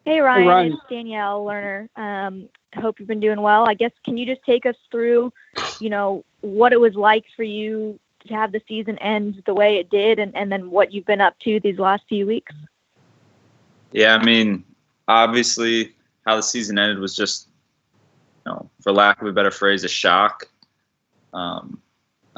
Hey Hey, Ryan, Ryan. it's Danielle Lerner. I hope you've been doing well. I guess can you just take us through, what it was like for you to have the season end the way it did, and then what you've been up to these last few weeks? Yeah, I mean, obviously, how the season ended was just, for lack of a better phrase, a shock. I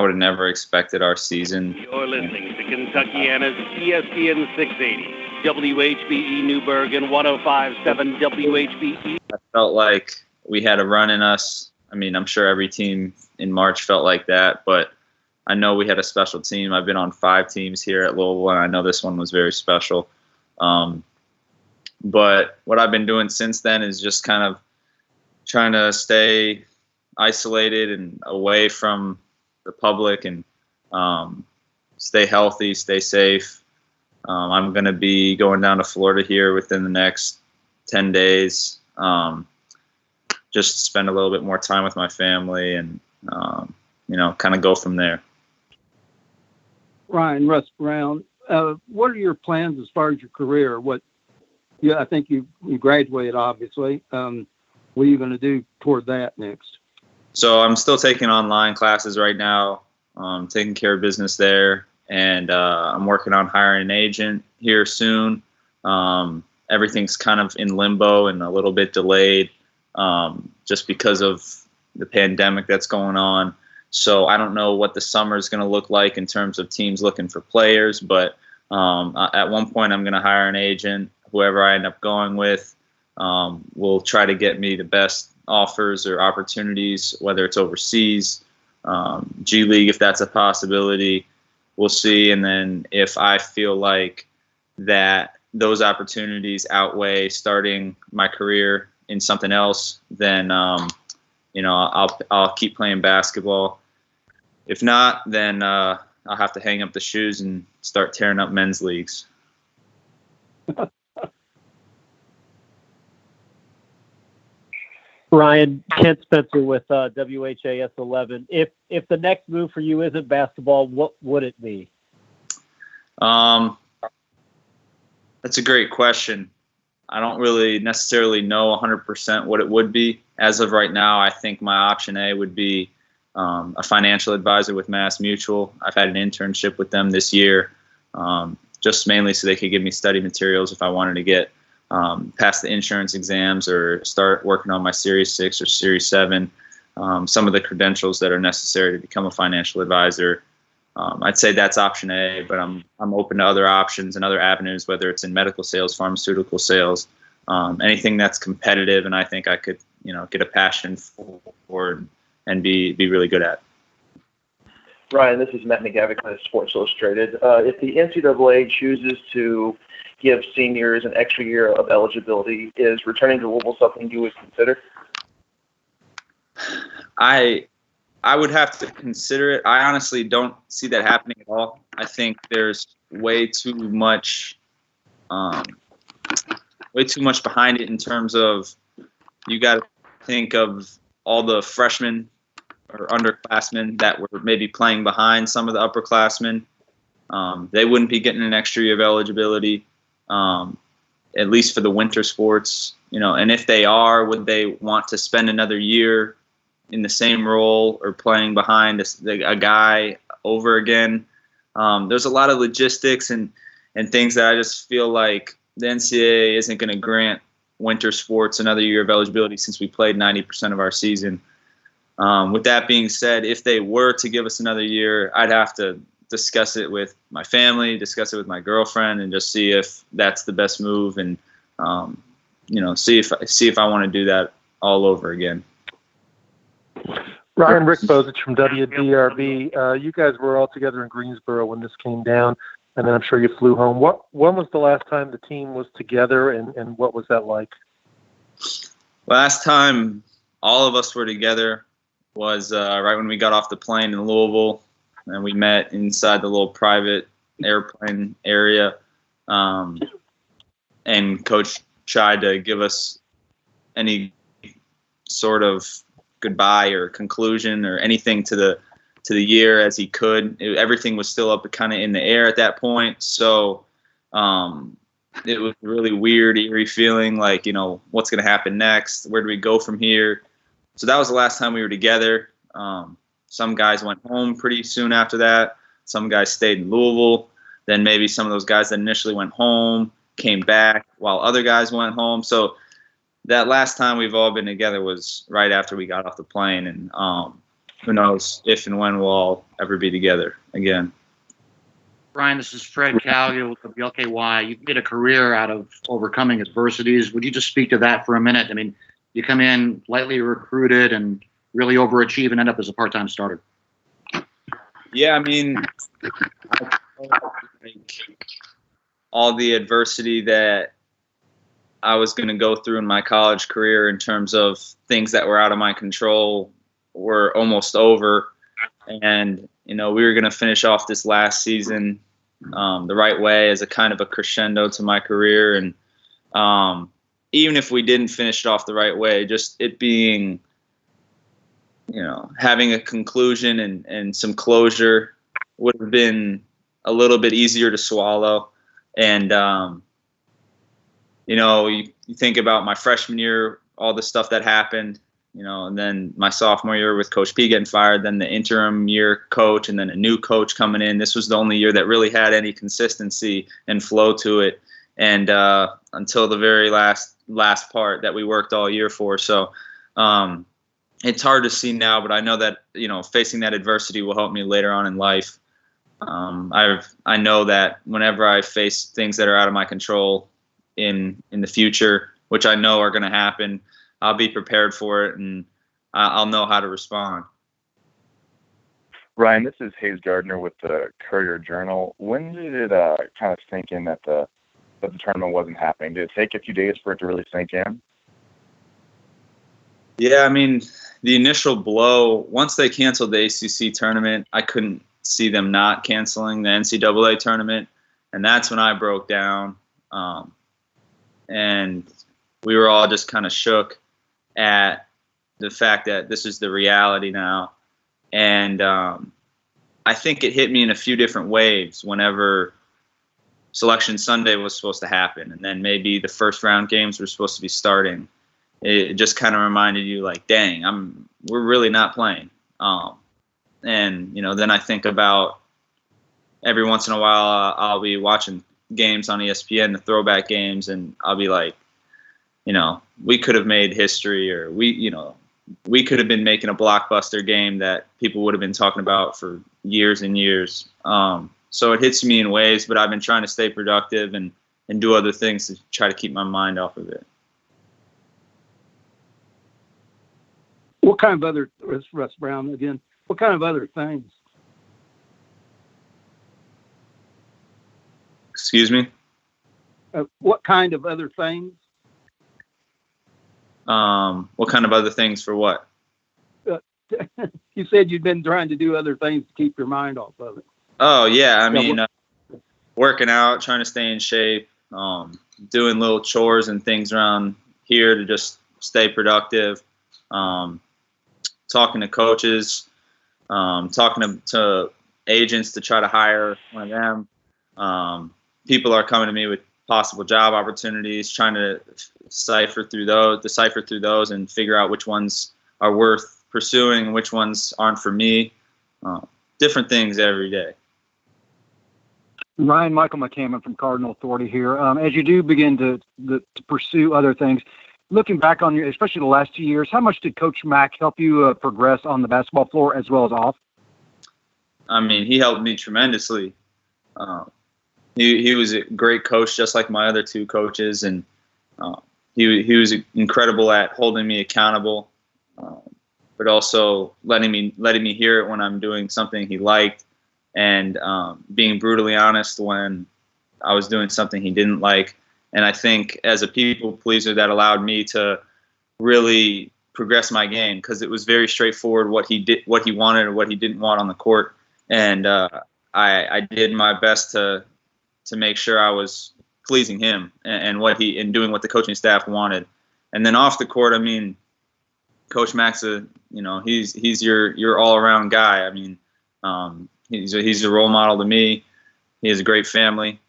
would have never expected our season. You're listening to Kentuckiana's ESPN 680, WHBE Newburgh and 105.7 WHBE. I felt like we had a run in us. I mean, I'm sure every team in March felt like that, but I know we had a special team. I've been on 5 teams here at Louisville, and I know this one was very special. But what I've been doing since then is just kind of trying to stay isolated and away from the public and stay healthy, stay safe. I'm going to be going down to Florida here within the next 10 days, just to spend a little bit more time with my family and, kind of go from there. Ryan, Russ Brown. What are your plans as far as your career? I think you graduated, obviously. What are you going to do toward that next? So I'm still taking online classes right now, taking care of business there, and I'm working on hiring an agent here soon. Everything's kind of in limbo and a little bit delayed just because of the pandemic that's going on. So I don't know what the summer is going to look like in terms of teams looking for players, but at one point I'm going to hire an agent. Whoever I end up going with will try to get me the best offers or opportunities, whether it's overseas, G League, if that's a possibility. We'll see. And then if I feel like that those opportunities outweigh starting my career in something else, then I'll keep playing basketball. If not, then I'll have to hang up the shoes and start tearing up men's leagues. Ryan, Kent Spencer with WHAS 11. If the next move for you isn't basketball, what would it be? That's a great question. I don't really necessarily know 100% what it would be. As of right now, I think my option A would be a financial advisor with Mass Mutual. I've had an internship with them this year, just mainly so they could give me study materials if I wanted to get pass the insurance exams or start working on my Series 6 or Series 7, some of the credentials that are necessary to become a financial advisor. I'd say that's option A, but I'm open to other options and other avenues, whether it's in medical sales, pharmaceutical sales, anything that's competitive and I think I could, get a passion for and be really good at. Ryan, this is Matt McGavick with Sports Illustrated. If the NCAA chooses to give seniors an extra year of eligibility, is returning to Louisville something you would consider? I would have to consider it. I honestly don't see that happening at all. I think there's way too much behind it in terms of you got to think of all the freshmen or underclassmen that were maybe playing behind some of the upperclassmen. They wouldn't be getting an extra year of eligibility, at least for the winter sports, and if they are, would they want to spend another year in the same role or playing behind a guy over again? There's a lot of logistics and things that I just feel like the NCAA isn't going to grant winter sports another year of eligibility since we played 90% of our season. With that being said, if they were to give us another year, I'd have to discuss it with my family, discuss it with my girlfriend, and just see if that's the best move, and see if I want to do that all over again. Ryan, Rick Bozich from WDRB. You guys were all together in Greensboro when this came down, and then I'm sure you flew home. When was the last time the team was together, and what was that like? Last time all of us were together was right when we got off the plane in Louisville, and we met inside the little private airplane area. And Coach tried to give us any sort of goodbye or conclusion or anything to the year as he could. Everything was still up kind of in the air at that point. So it was a really weird, eerie feeling, like, what's going to happen next? Where do we go from here? So that was the last time we were together. Some guys went home pretty soon after that. Some guys stayed in Louisville. Then maybe some of those guys that initially went home came back while other guys went home. So that last time we've all been together was right after we got off the plane. And who knows if and when we'll all ever be together again. Ryan, this is Fred Calgill with WLKY. You've made a career out of overcoming adversities. Would you just speak to that for a minute? I mean, you come in lightly recruited and really overachieve and end up as a part-time starter. Yeah, I mean, all the adversity that I was going to go through in my college career in terms of things that were out of my control were almost over. And, we were going to finish off this last season the right way as a kind of a crescendo to my career. And even if we didn't finish it off the right way, just it being, having a conclusion and some closure would have been a little bit easier to swallow. And, you think about my freshman year, all the stuff that happened, and then my sophomore year with Coach P getting fired, then the interim year coach, and then a new coach coming in. This was the only year that really had any consistency and flow to it. And until the very last part that we worked all year for. So it's hard to see now, but I know that, facing that adversity will help me later on in life. I know that whenever I face things that are out of my control in the future, which I know are going to happen, I'll be prepared for it, and I'll know how to respond. Ryan, this is Hayes Gardner with the Courier-Journal. When did it kind of sink in that the tournament wasn't happening? Did it take a few days for it to really sink in? Yeah, I mean, the initial blow, once they canceled the ACC tournament, I couldn't see them not canceling the NCAA tournament, and that's when I broke down. And we were all just kind of shook at the fact that this is the reality now. And I think it hit me in a few different waves whenever Selection Sunday was supposed to happen, and then maybe the first round games were supposed to be starting. It just kind of reminded you, like, dang, we're really not playing. And then I think about every once in a while I'll be watching games on ESPN, the throwback games, and I'll be like, we could have made history, or we could have been making a blockbuster game that people would have been talking about for years and years. So it hits me in ways, but I've been trying to stay productive and do other things to try to keep my mind off of it. What kind of other, Russ Brown again, what kind of other things? Excuse me? What kind of other things? What kind of other things for what? You said you'd been trying to do other things to keep your mind off of it. Oh, yeah. I mean, working out, trying to stay in shape, doing little chores and things around here to just stay productive, talking to coaches, talking to agents to try to hire one of them. People are coming to me with possible job opportunities, trying to decipher through those and figure out which ones are worth pursuing, which ones aren't for me. Different things every day. Ryan, Michael McCammon from Cardinal Authority here. As you do begin to pursue other things, looking back on your, especially the last 2 years, how much did Coach Mack help you progress on the basketball floor as well as off? I mean, he helped me tremendously. He was a great coach, just like my other two coaches, and he was incredible at holding me accountable, but also letting me hear it when I'm doing something he liked, and being brutally honest when I was doing something he didn't like. And I think as a people pleaser, that allowed me to really progress my game, because it was very straightforward what he wanted or what he didn't want on the court, and I did my best to make sure I was pleasing him and doing what the coaching staff wanted. And then off the court, I mean, Coach Mack's he's your all around guy. I mean, he's a role model to me. He has a great family.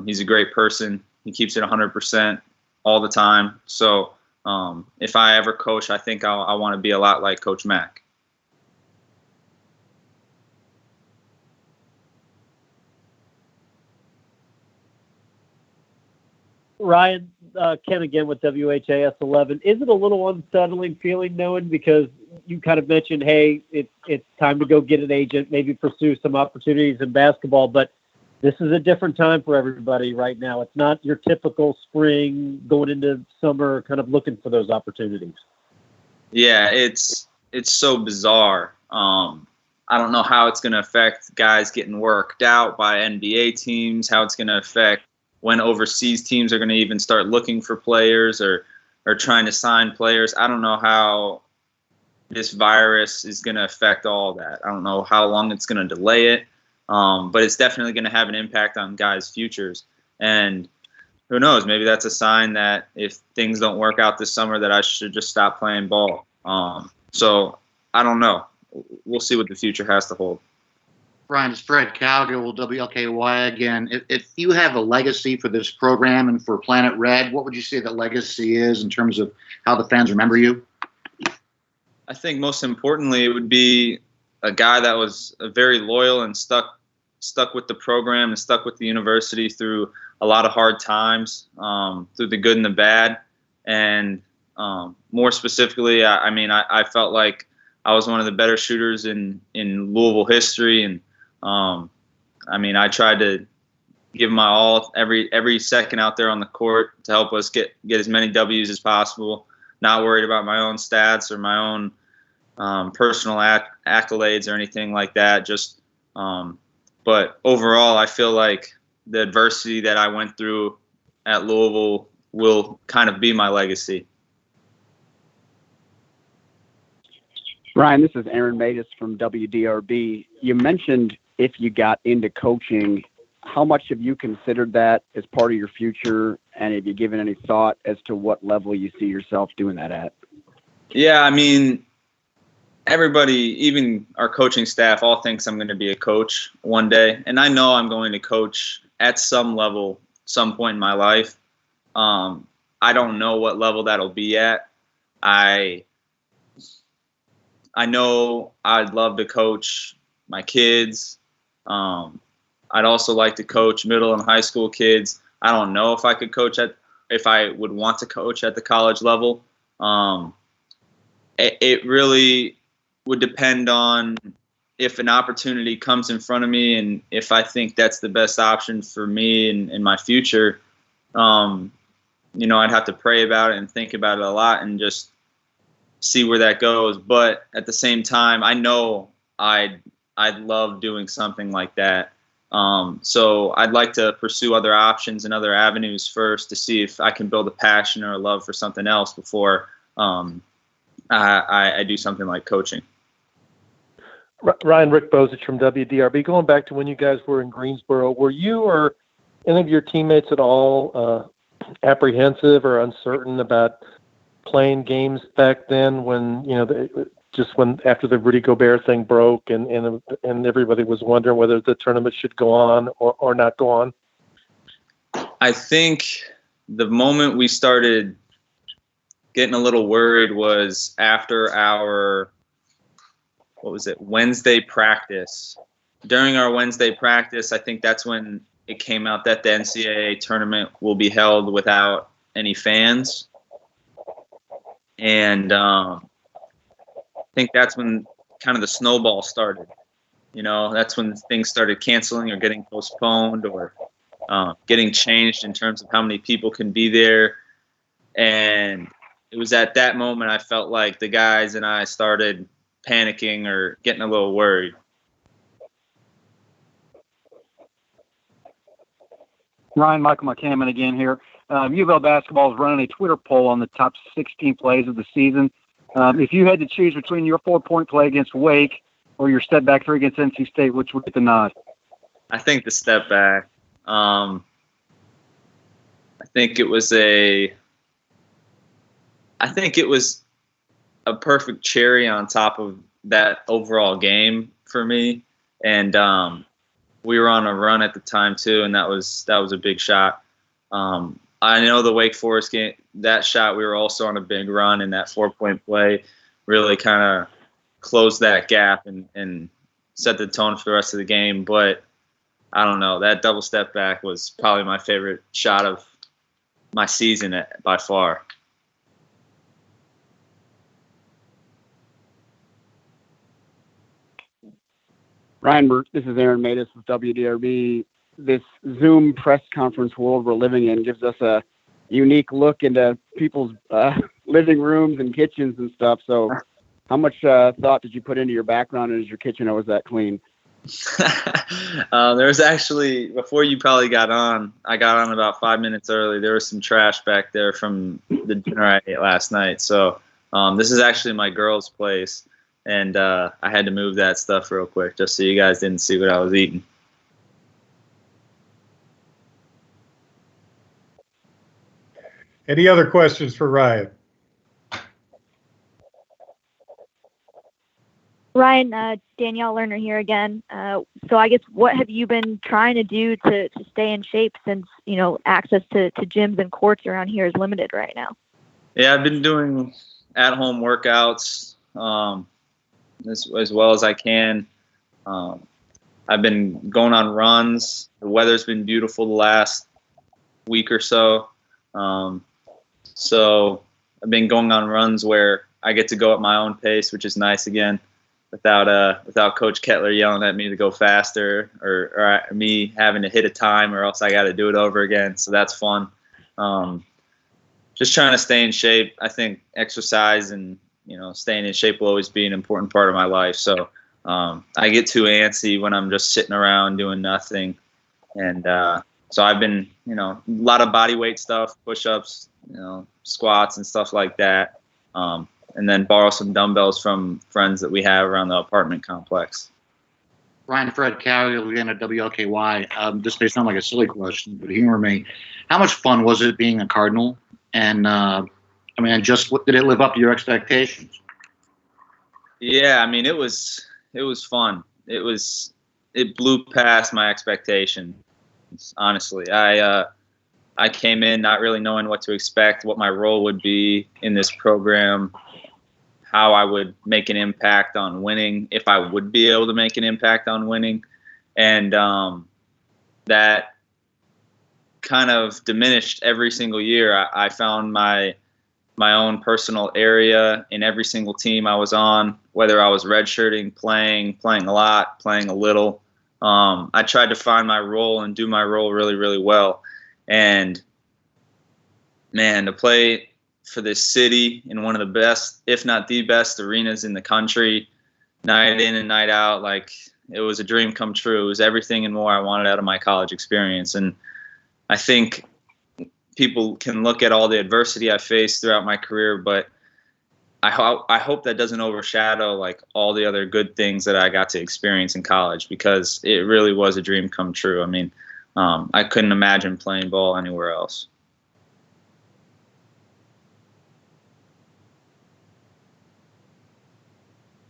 He's a great person. He keeps it 100% all the time. So if I ever coach, I think I want to be a lot like Coach Mack. Ryan, Ken again with WHAS 11. Is it a little unsettling feeling knowing, because you kind of mentioned, hey, it's time to go get an agent, maybe pursue some opportunities in basketball, but this is a different time for everybody right now. It's not your typical spring going into summer kind of looking for those opportunities. Yeah, it's so bizarre. I don't know how it's going to affect guys getting worked out by NBA teams, how it's going to affect when overseas teams are going to even start looking for players or trying to sign players. I don't know how this virus is going to affect all that. I don't know how long it's going to delay it, but it's definitely going to have an impact on guys' futures. And who knows, maybe that's a sign that if things don't work out this summer that I should just stop playing ball. So I don't know. We'll see what the future has to hold. Brian, it's Fred Calgill, WLKY again. If you have a legacy for this program and for Planet Red, what would you say that legacy is in terms of how the fans remember you? I think most importantly, it would be a guy that was very loyal and stuck with the program and stuck with the university through a lot of hard times, through the good and the bad. And more specifically, I felt like I was one of the better shooters in Louisville history. And I tried to give my all every second out there on the court to help us get as many W's as possible. Not worried about my own stats or my own personal accolades or anything like that. But overall, I feel like the adversity that I went through at Louisville will kind of be my legacy. Ryan, this is Aaron Matus from WDRB. You mentioned if you got into coaching, how much have you considered that as part of your future? And have you given any thought as to what level you see yourself doing that at? Yeah, everybody, even our coaching staff, all thinks I'm going to be a coach one day. And I know I'm going to coach at some level, some point in my life. I don't know what level that'll be at. I know I'd love to coach my kids. I'd also like to coach middle and high school kids. I don't know if I would want to coach at the college level. It really would depend on if an opportunity comes in front of me and if I think that's the best option for me and my future. I'd have to pray about it and think about it a lot and just see where that goes. But at the same time, I know I'd love doing something like that. So I'd like to pursue other options and other avenues first to see if I can build a passion or a love for something else before I do something like coaching. Ryan, Rick Bozich from WDRB. Going back to when you guys were in Greensboro, were you or any of your teammates at all apprehensive or uncertain about playing games back then when, after the Rudy Gobert thing broke and everybody was wondering whether the tournament should go on or not go on? I think the moment we started getting a little worried was after our, Wednesday practice. During our Wednesday practice, I think that's when it came out that the NCAA tournament will be held without any fans. And I think that's when kind of the snowball started. That's when things started canceling or getting postponed or getting changed in terms of how many people can be there. And it was at that moment I felt like the guys and I started panicking or getting a little worried. Ryan, Michael McCammon again here. U of L basketball is running a Twitter poll on the top 16 plays of the season. If you had to choose between your 4-point play against Wake or your step back 3 against NC State, which would get the nod? I think the step back. I think it was a perfect cherry on top of that overall game for me. And we were on a run at the time too, and that was a big shot. I know the Wake Forest game, that shot, we were also on a big run, and that 4-point play really kind of closed that gap and set the tone for the rest of the game. But I don't know, that double step back was probably my favorite shot of my season by far. Ryan, this is Aaron Matus with WDRB. This Zoom press conference world we're living in gives us a unique look into people's living rooms and kitchens and stuff. So how much thought did you put into your background, and is your kitchen always that clean? There was actually, before you probably got on, I got on about 5 minutes early. There was some trash back there from the dinner I ate last night. So this is actually my girl's place. And I had to move that stuff real quick just so you guys didn't see what I was eating. Any other questions for Ryan? Ryan, Danielle Lerner here again. So I guess what have you been trying to do to stay in shape since, access to gyms and courts around here is limited right now? Yeah, I've been doing at-home workouts as well as I can. I've been going on runs. The weather's been beautiful the last week or so. So I've been going on runs where I get to go at my own pace, which is nice again, without Coach Kettler yelling at me to go faster or me having to hit a time or else I got to do it over again. So that's fun. Just trying to stay in shape. I think exercise and staying in shape will always be an important part of my life. So I get too antsy when I'm just sitting around doing nothing. And so I've been, a lot of body weight stuff, push-ups, squats and stuff like that. And then borrow some dumbbells from friends that we have around the apartment complex. Ryan, Fred Calgill again at WLKY. This may sound like a silly question, but humor me. How much fun was it being a Cardinal? And did it live up to your expectations? Yeah, it was fun. It blew past my expectations. Honestly, I came in not really knowing what to expect, what my role would be in this program, how I would make an impact on winning, if I would be able to make an impact on winning, and that kind of diminished every single year. I found my own personal area in every single team I was on, whether I was redshirting, playing a lot, playing a little. I tried to find my role and do my role really, really well. And, man, to play for this city in one of the best, if not the best arenas in the country, night in and night out, it was a dream come true. It was everything and more I wanted out of my college experience. And I think people can look at all the adversity I faced throughout my career, but I hope that doesn't overshadow all the other good things that I got to experience in college, because it really was a dream come true. I couldn't imagine playing ball anywhere else.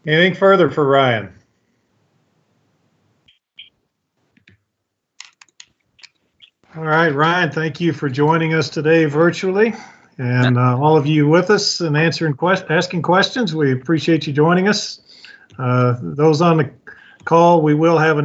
Anything further for Ryan? All right, Ryan, thank you for joining us today virtually, and all of you with us and asking questions. We appreciate you joining us. Those on the call, we will have